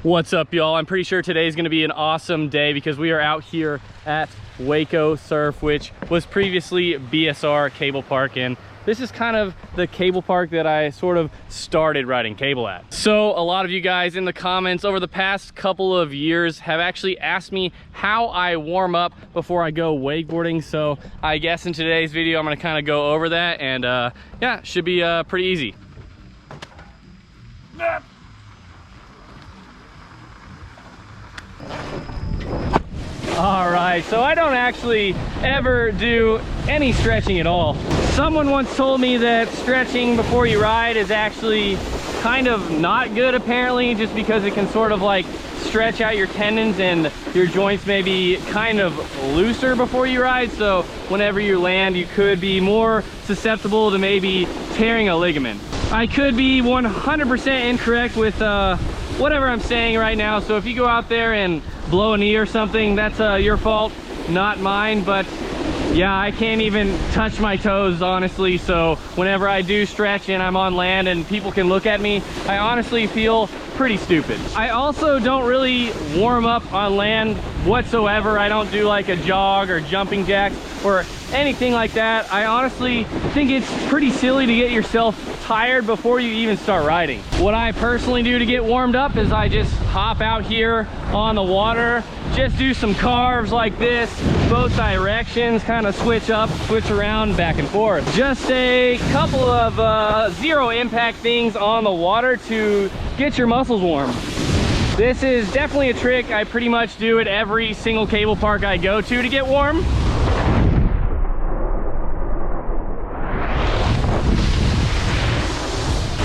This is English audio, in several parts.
What's up, y'all? I'm pretty sure today's gonna be an awesome day because we are out here at Waco Surf, which was previously BSR Cable Park, and this is kind of the cable park that I sort of started riding cable at. So a lot of you guys in the comments over the past couple of years have actually asked me how I warm up before I go wakeboarding. So I guess in today's video, I'm gonna kind of go over that, and yeah, should be pretty easy. All right, so I don't actually ever do any stretching at all. Someone once told me that stretching before you ride is actually kind of not good, apparently, just because it can sort of like stretch out your tendons and your joints may be kind of looser before you ride. So whenever you land, you could be more susceptible to maybe tearing a ligament. I could be 100% incorrect with whatever I'm saying right now. So if you go out there and blow a knee or something, that's your fault, not mine. But yeah, I can't even touch my toes, honestly. So whenever I do stretch and I'm on land and people can look at me, I honestly feel pretty stupid. I also don't really warm up on land whatsoever. I don't do like a jog or jumping jacks or anything like that. I honestly think it's pretty silly to get yourself tired before you even start riding. What I personally do to get warmed up is I just hop out here on the water, just do some carves like this, both directions, kind of switch up, switch around, back and forth. Just a couple of zero impact things on the water to get your muscles warm. This is definitely a trick. I pretty much do at every single cable park I go to get warm.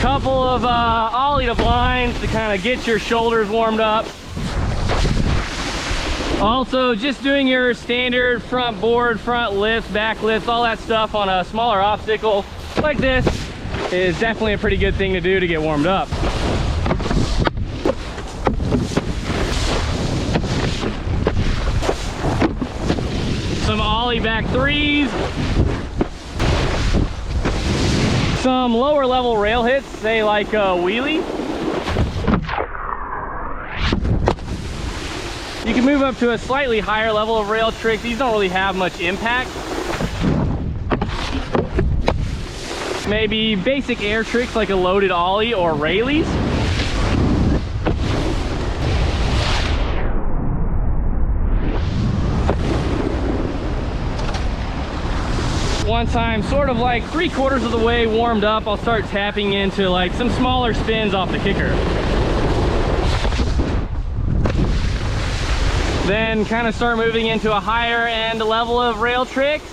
Couple of ollie to blinds to kind of get your shoulders warmed up. Also, just doing your standard front board, front lifts, back lifts, all that stuff on a smaller obstacle like this is definitely a pretty good thing to do to get warmed up. Some ollie back threes. Some lower level rail hits, say like a wheelie. You can move up to a slightly higher level of rail tricks. These don't really have much impact. Maybe basic air tricks like a loaded ollie or railies. Once I'm sort of like 3/4 of the way warmed up, I'll start tapping into like some smaller spins off the kicker. Then kind of start moving into a higher end level of rail tricks.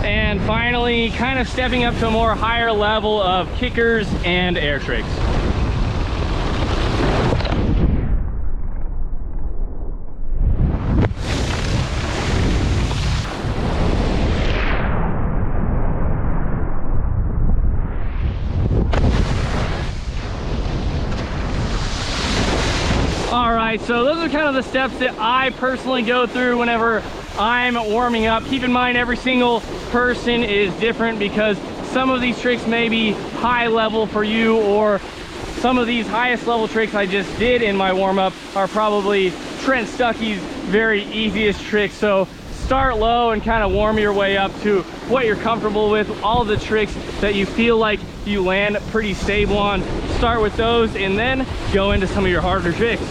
And finally, kind of stepping up to a more higher level of kickers and air tricks. All right, so those are kind of the steps that I personally go through whenever I'm warming up. Keep in mind, every single person is different because some of these tricks may be high level for you, or some of these highest level tricks I just did in my warm up are probably Trent Stuckey's very easiest tricks. So start low and kind of warm your way up to what you're comfortable with. All of the tricks that you feel like you land pretty stable on, start with those and then go into some of your harder tricks.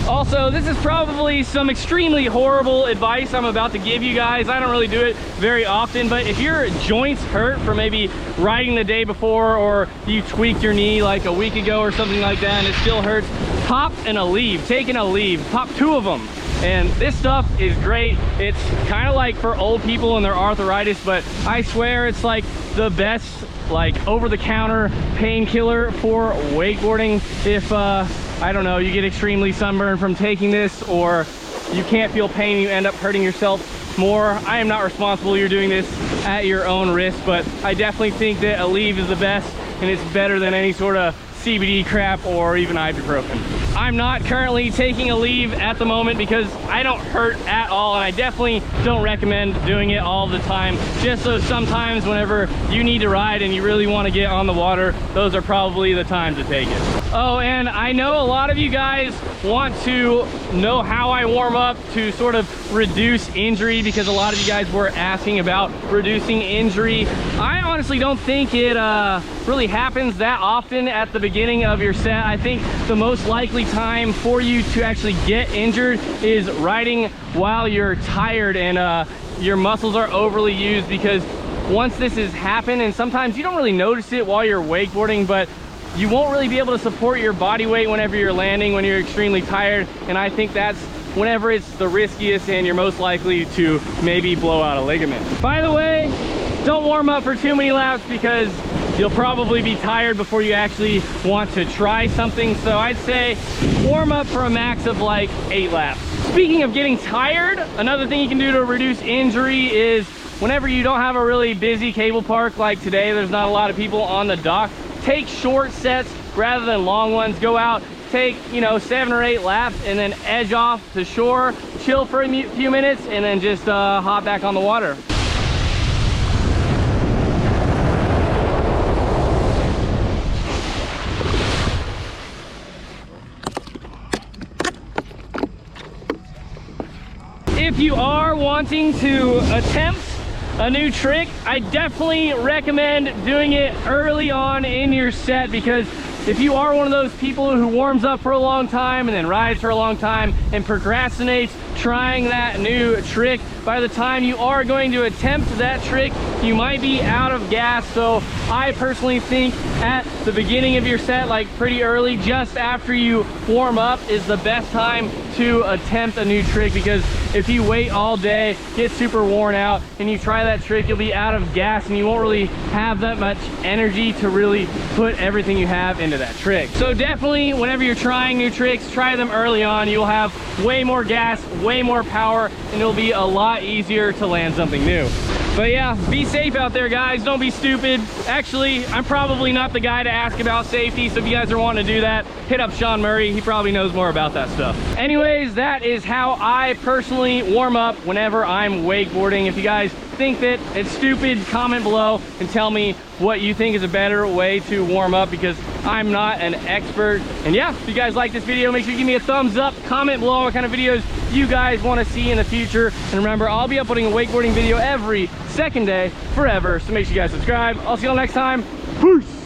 Also, this is probably some extremely horrible advice I'm about to give you guys. I don't really do it very often, but if your joints hurt from maybe riding the day before, or you tweaked your knee like a week ago or something like that and it still hurts, pop an Aleve, take an Aleve, pop 2 of them. And this stuff is great. It's kind of like for old people and their arthritis, but I swear it's like the best like over-the-counter painkiller for wakeboarding. If I don't know, you get extremely sunburned from taking this, or you can't feel pain, you end up hurting yourself more. I am not responsible. You're doing this at your own risk, but I definitely think that Aleve is the best, and it's better than any sort of CBD crap or even ibuprofen. I'm not currently taking a leave at the moment because I don't hurt at all, and I definitely don't recommend doing it all the time. Just so sometimes whenever you need to ride and you really want to get on the water, those are probably the times to take it. Oh, and I know a lot of you guys want to know how I warm up to sort of reduce injury, because a lot of you guys were asking about reducing injury. I honestly don't think it really happens that often at the beginning of your set. I think the most likely time for you to actually get injured is riding while you're tired and your muscles are overly used, because once this has happened, and sometimes you don't really notice it while you're wakeboarding, but you won't really be able to support your body weight whenever you're landing, when you're extremely tired. And I think that's whenever it's the riskiest and you're most likely to maybe blow out a ligament. By the way, don't warm up for too many laps, because you'll probably be tired before you actually want to try something. So I'd say warm up for a max of like 8 laps. Speaking of getting tired, another thing you can do to reduce injury is whenever you don't have a really busy cable park like today, there's not a lot of people on the dock, take short sets rather than long ones. Go out, take, you know, 7 or 8 laps, and then edge off to shore, chill for a few minutes, and then just hop back on the water. If you are wanting to attempt a new trick, I definitely recommend doing it early on in your set, because if you are one of those people who warms up for a long time and then rides for a long time and procrastinates trying that new trick, by the time you are going to attempt that trick, you might be out of gas. So I personally think at the beginning of your set, like pretty early, just after you warm up, is the best time to attempt a new trick, because if you wait all day, get super worn out, and you try that trick, you'll be out of gas and you won't really have that much energy to really put everything you have into that trick. So definitely, whenever you're trying new tricks, try them early on. You'll have way more gas, way more power, and it'll be a lot easier to land something new. But yeah, be safe out there, guys. Don't be stupid. Actually, I'm probably not the guy to ask about safety, so if you guys are wanting to do that, hit up Sean Murray. He probably knows more about that stuff. Anyways, that is how I personally warm up whenever I'm wakeboarding. If you guys think that it's stupid, comment below and tell me what you think is a better way to warm up, because I'm not an expert. And yeah, if you guys like this video, make sure you give me a thumbs up. Comment below what kind of videos you guys want to see in the future. And remember, I'll be uploading a wakeboarding video every second day forever, so make sure you guys subscribe. I'll see you all next time. Peace.